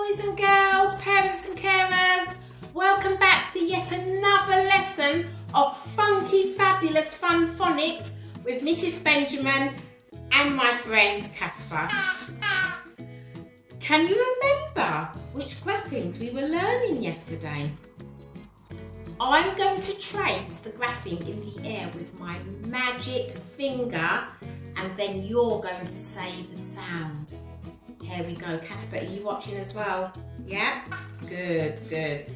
boys and girls, parents and carers. Welcome back to yet another lesson of funky, fabulous, fun phonics with Mrs. Benjamin and my friend Casper. Can you remember which graphemes we were learning yesterday? I'm going to trace the grapheme in the air with my magic finger, and then you're going to say the sound. Here we go. Casper, are you watching as well? Yeah? Good, good.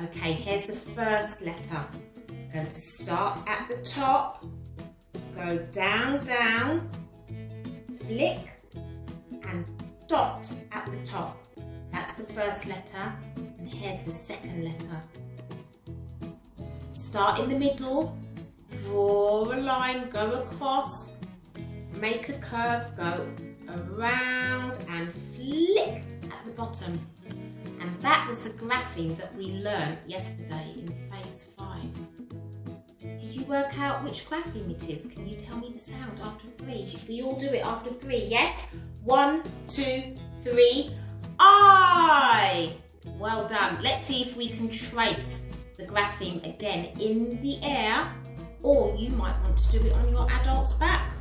Okay, here's the first letter. I'm going to start at the top, go down, down, flick, and dot at the top. That's the first letter, and here's the second letter. Start in the middle, draw a line, go across, make a curve, go around and flick at the bottom. And that was the grapheme that we learned yesterday in phase 5. Did you work out which grapheme it is? Can you tell me the sound after 3? Should we all do it after 3? Yes? 1, 2, 3. I! Well done. Let's see if we can trace the grapheme again in the air, or you might want to do it on your adult's back.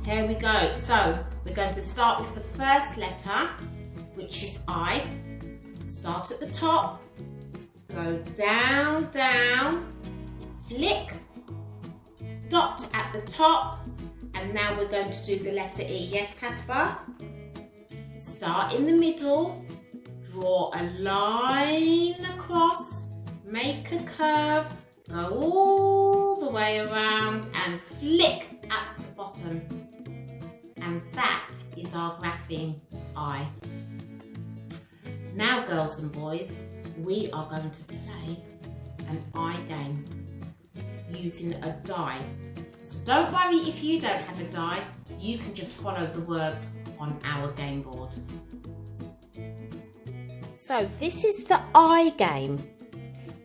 Here we go. So we're going to start with the first letter, which is I. Start at the top, go down, down, flick, dot at the top, and now we're going to do the letter E. Yes, Casper? Start in the middle, draw a line across, make a curve, go all the way around and flick at the bottom. And that is our grapheme I. Now, girls and boys, we are going to play an I game using a die. So don't worry if you don't have a die, you can just follow the words on our game board. So this is the I game.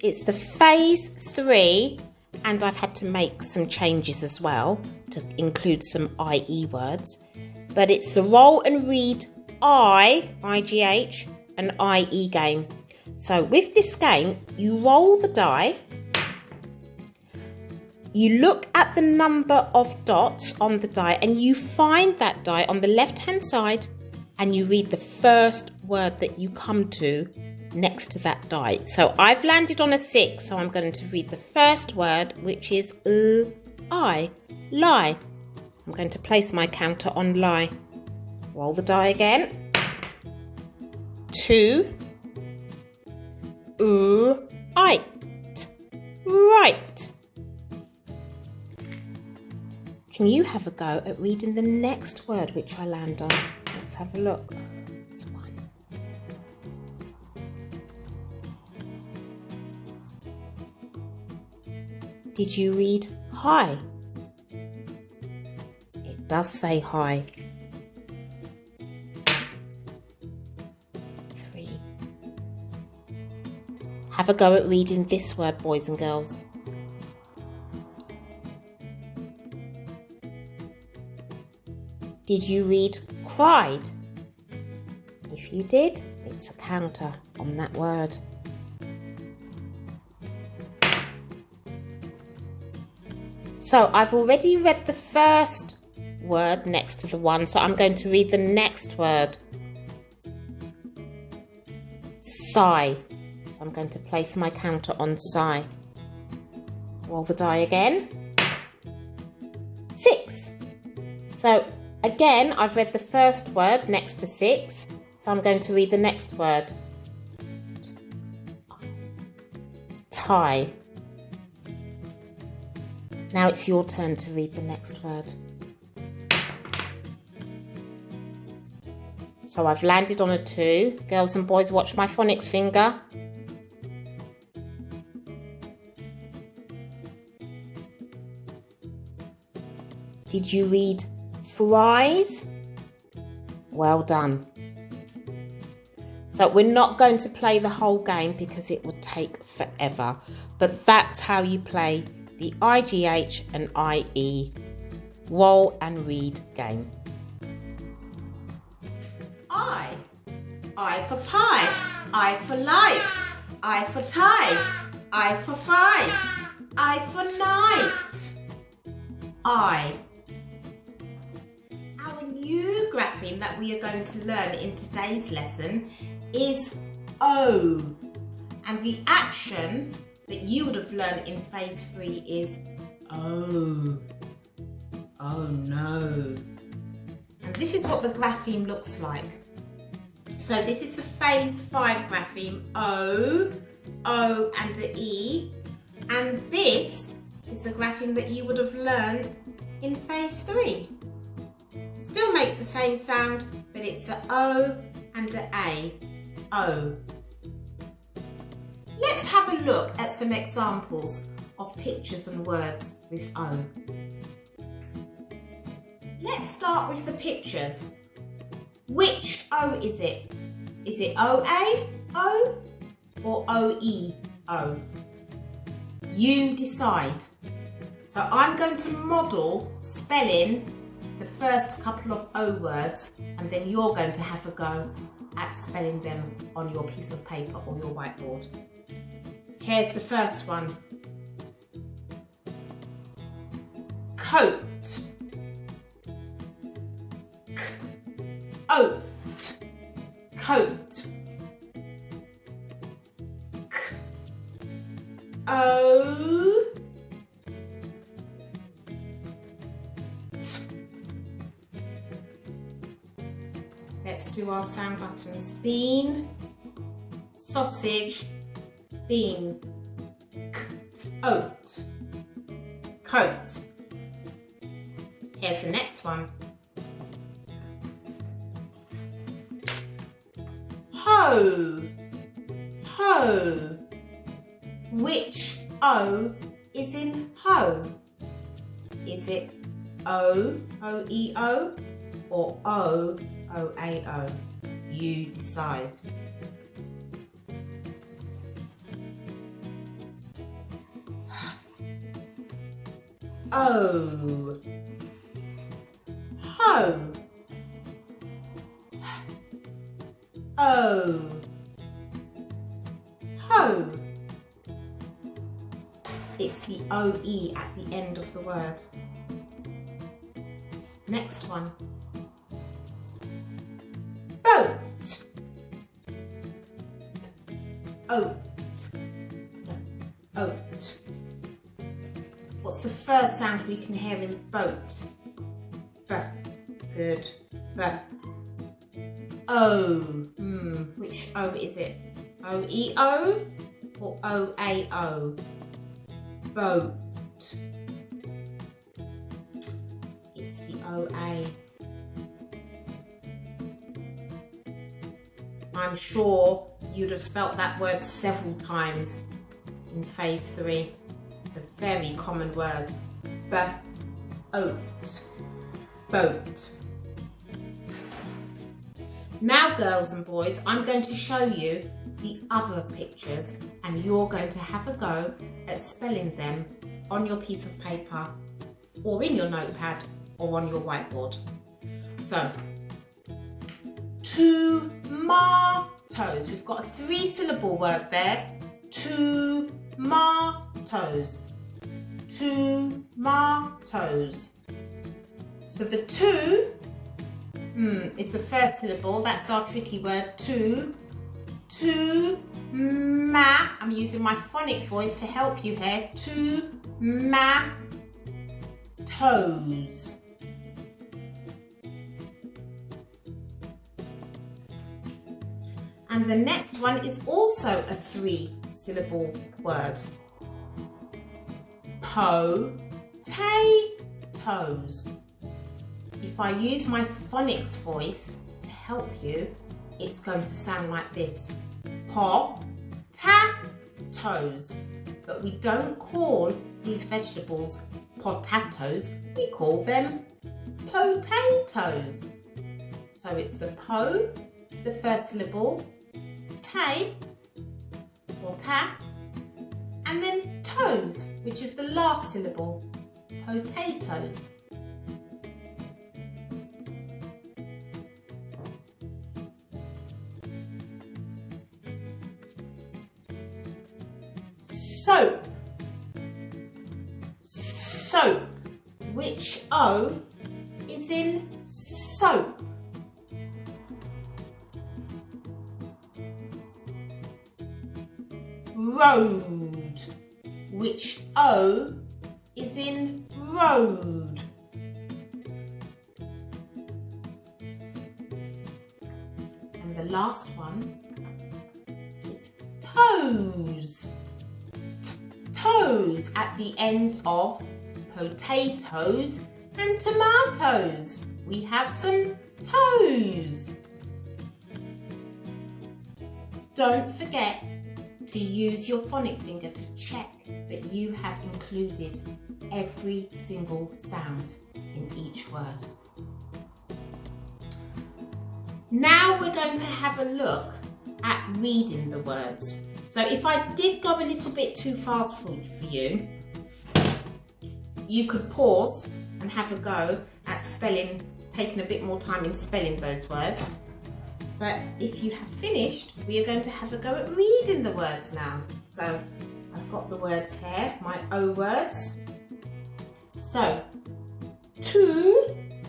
It's the phase 3, and I've had to make some changes as well to include some IE words. But it's the roll and read IGH, an IE game. So with this game, you roll the die, you look at the number of dots on the die, and you find that die on the left hand side, and you read the first word that you come to next to that die. So I've landed on a 6, so I'm going to read the first word, which is I, lie. I'm going to place my counter on lie. Roll the die again. 2, right, right. Can you have a go at reading the next word which I land on? Let's have a look. This one. Did you read hi? It does say hi. 3. Have a go at reading this word, boys and girls. Did you read cried? If you did, it's a counter on that word. So I've already read the first word next to the one, so I'm going to read the next word. Sigh. So I'm going to place my counter on sigh. Roll the die again. 6. So again, I've read the first word next to 6, so I'm going to read the next word. Tie. Now it's your turn to read the next word. So I've landed on a 2. Girls and boys, watch my phonics finger. Did you read fries? Well done. So we're not going to play the whole game because it would take forever, but that's how you play the IGH and IE roll and read game. I for pie, I for life, I for tie, I for five, I for night, I. Our new grapheme that we are going to learn in today's lesson is O. And the action that you would have learned in phase 3 is oh. Oh no. And this is what the grapheme looks like. So this is the phase 5 grapheme, O, O and an E. And this is the grapheme that you would have learned in phase 3. Still makes the same sound, but it's an O and an A, O. Let's have a look at some examples of pictures and words with O. Let's start with the pictures. Which O is it? Is it OA, O, or OE, O? You decide. So I'm going to model spelling the first couple of O words, and then you're going to have a go at spelling them on your piece of paper or your whiteboard. Here's the first one. Coat. Oat. Coat. O. Let's do our sound buttons. Bean, sausage, bean, oat, coat. Here's the next one. Hoe, hoe. Which O is in hoe? Is it O, O-E-O, or O, O-A-O? You decide. O, hoe, O, hoe. It's the O-E at the end of the word. Next one. Boat. Oat. Oat. What's the first sound we can hear in boat? B. Good. B. O. Which O is it? O-E-O or O-A-O? Boat. It's the O-A. I'm sure you'd have spelt that word several times in phase 3. It's a very common word. Boat. Boat. Now, girls and boys, I'm going to show you the other pictures and you're going to have a go at spelling them on your piece of paper or in your notepad or on your whiteboard. So, tomatoes. We've got a 3-syllable word there. Tomatoes. Tomatoes. So the two is the first syllable. That's our tricky word. I'm using my phonic voice to help you here. Tomatoes. And the next one is also a 3-syllable word. Potatoes. If I use my phonics voice to help you, it's going to sound like this. Potatoes. But we don't call these vegetables potatoes, we call them potatoes. So it's the po, the first syllable, tay or ta, and then toes, which is the last syllable, potatoes. soap. Soap. Which O is in soap? Road. Which O is in road? And the last one is toes. Toes at the end of potatoes and tomatoes. We have some toes. Don't forget to use your phonic finger to check that you have included every single sound in each word. Now we're going to have a look at reading the words. So if I did go a little bit too fast for you, you could pause and have a go at spelling, taking a bit more time in spelling those words. But if you have finished, we are going to have a go at reading the words now. So I've got the words here, my O words. So, tomatoes.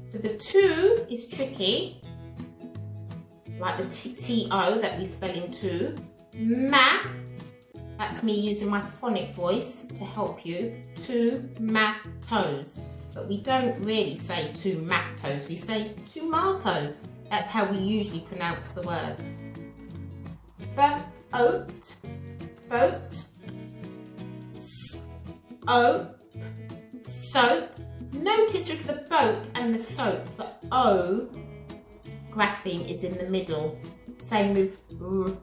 So the two is tricky, like the T-O that we spell in two. Ma, that's me using my phonic voice to help you. Tomatoes. But we don't really say tomatoes, we say tomatoes. That's how we usually pronounce the word. Boat, boat, soap. Notice with the boat and the soap, the O grapheme is in the middle. Same with road.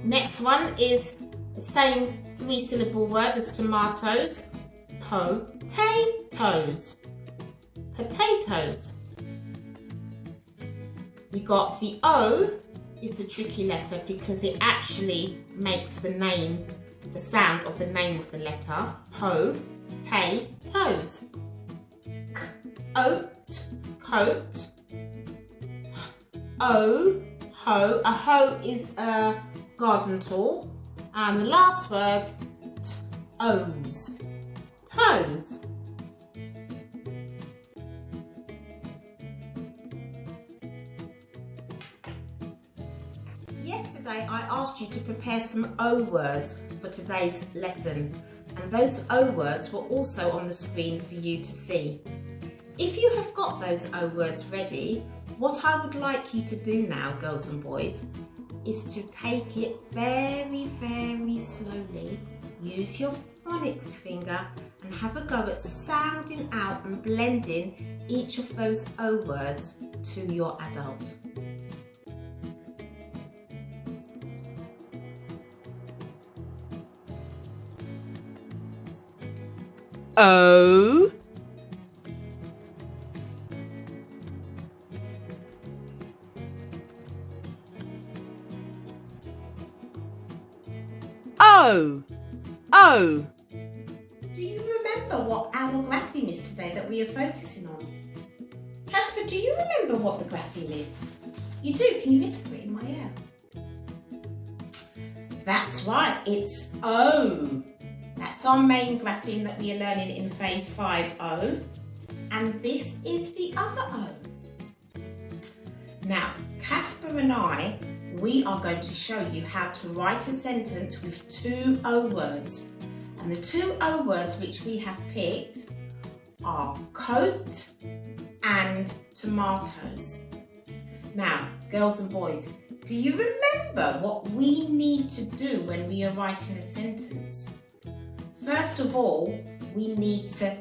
Next one is the same 3-syllable word as tomatoes. Potatoes. Potatoes. We got the O is the tricky letter because it actually makes the name, the sound of the name of the letter. Potatoes. Oat, coat. Ho. A hoe is a garden tool. And the last word, toes. Toes. Yesterday I asked you to prepare some O words for today's lesson, and those O words were also on the screen for you to see. If you have got those O words ready, what I would like you to do now, girls and boys, is to take it very, very slowly. Use your phonics finger and have a go at sounding out and blending each of those O words to your adult. O, O, O. Do you remember what our grapheme is today that we are focusing on? Casper, do you remember what the grapheme is? You do? Can you whisper it in my ear? That's right, it's O. That's our main grapheme that we are learning in phase 5O. And this is the other O. Now, Casper and I, we are going to show you how to write a sentence with 2 O words. And the 2 O words which we have picked are coat and tomatoes. Now, girls and boys, do you remember what we need to do when we are writing a sentence? First of all, we need to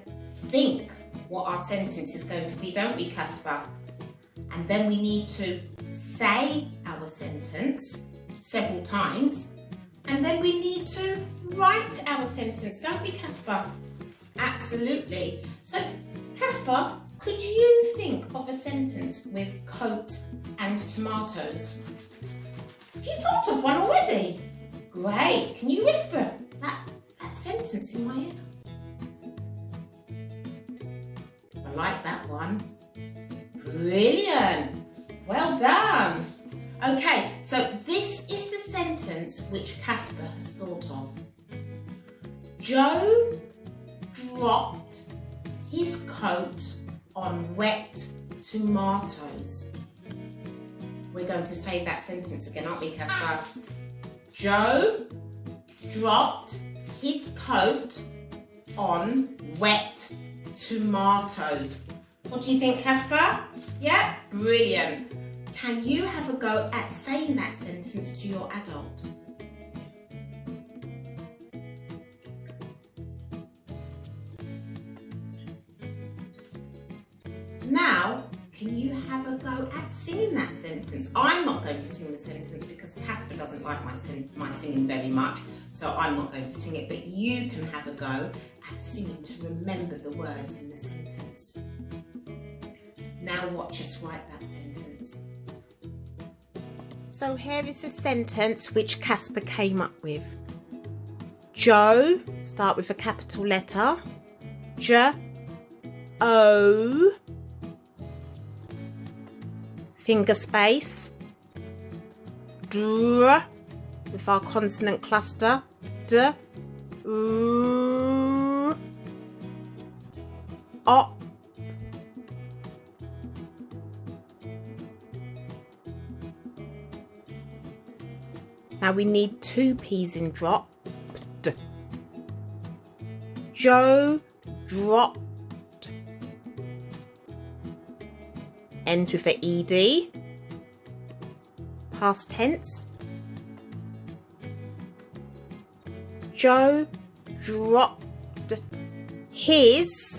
think what our sentence is going to be, don't we, Casper? And then we need to say our sentence several times. And then we need to write our sentence, don't we, Casper? Absolutely. So, Casper, could you think of a sentence with coat and tomatoes? Have you thought of one already? Great. Can you whisper that sentence in my ear? I like that one. Brilliant. Well done. Okay, so this is the sentence which Casper has thought of. Joe dropped his coat on wet tomatoes. We're going to say that sentence again, aren't we, Casper? Joe dropped his coat on wet tomatoes. What do you think, Casper? Yeah? Brilliant. Can you have a go at saying that sentence to your adult? Now, can you have a go at singing that sentence? I'm not going to sing the sentence because Casper doesn't like my singing very much, so I'm not going to sing it, but you can have a go at singing to remember the words in the sentence. Now watch us write that sentence. So here is the sentence which Casper came up with. Joe, start with a capital letter, J-O, finger space, dr, with our consonant cluster, d, r, op, now we need two P's in dropped. Joe dropped, ends with an ed, past tense. Joe dropped his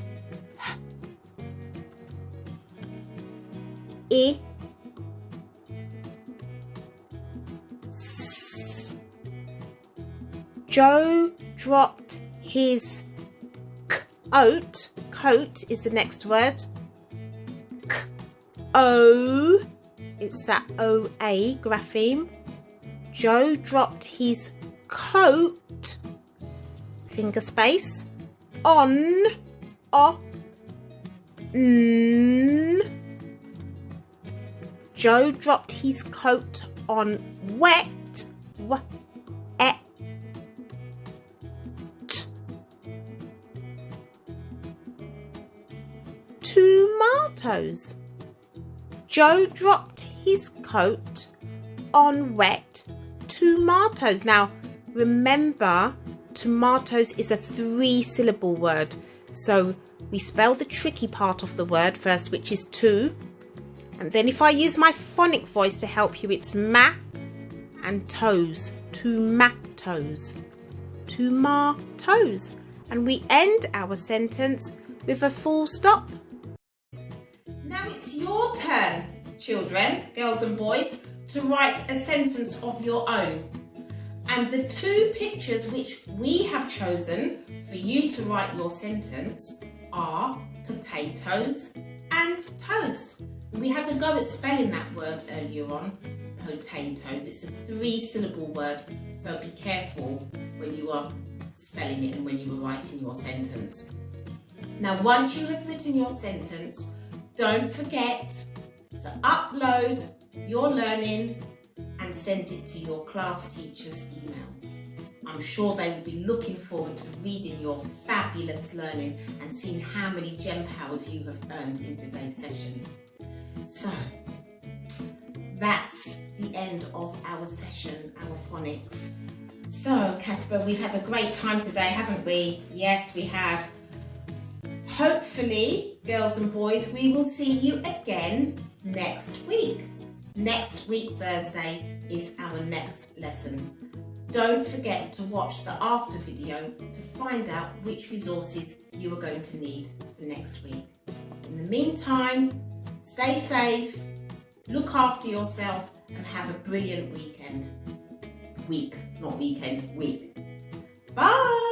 Joe dropped his coat. Coat is the next word. O, it's that O-A grapheme. Joe dropped his coat, finger space, on, o, n. Joe dropped his coat on wet, w-e, t. Tomatoes. Joe dropped his coat on wet tomatoes. Now, remember, tomatoes is a 3-syllable word. So we spell the tricky part of the word first, which is to. And then if I use my phonic voice to help you, it's ma and toes. Tomatoes. Tomatoes. And we end our sentence with a full stop. Now it's your turn, children, girls and boys, to write a sentence of your own. And the two pictures which we have chosen for you to write your sentence are potatoes and toast. We had to go at spelling that word earlier on, potatoes. It's a 3-syllable word, so be careful when you are spelling it and when you are writing your sentence. Now, once you have written your sentence, don't forget to upload your learning and send it to your class teacher's emails. I'm sure they will be looking forward to reading your fabulous learning and seeing how many gem powers you have earned in today's session. So, that's the end of our session, our phonics. So, Casper, we've had a great time today, haven't we? Yes, we have. Hopefully, girls and boys, we will see you again next week. Next week, Thursday, is our next lesson. Don't forget to watch the after video to find out which resources you are going to need for next week. In the meantime, stay safe, look after yourself, and have a brilliant weekend. Week, not weekend, week. Bye!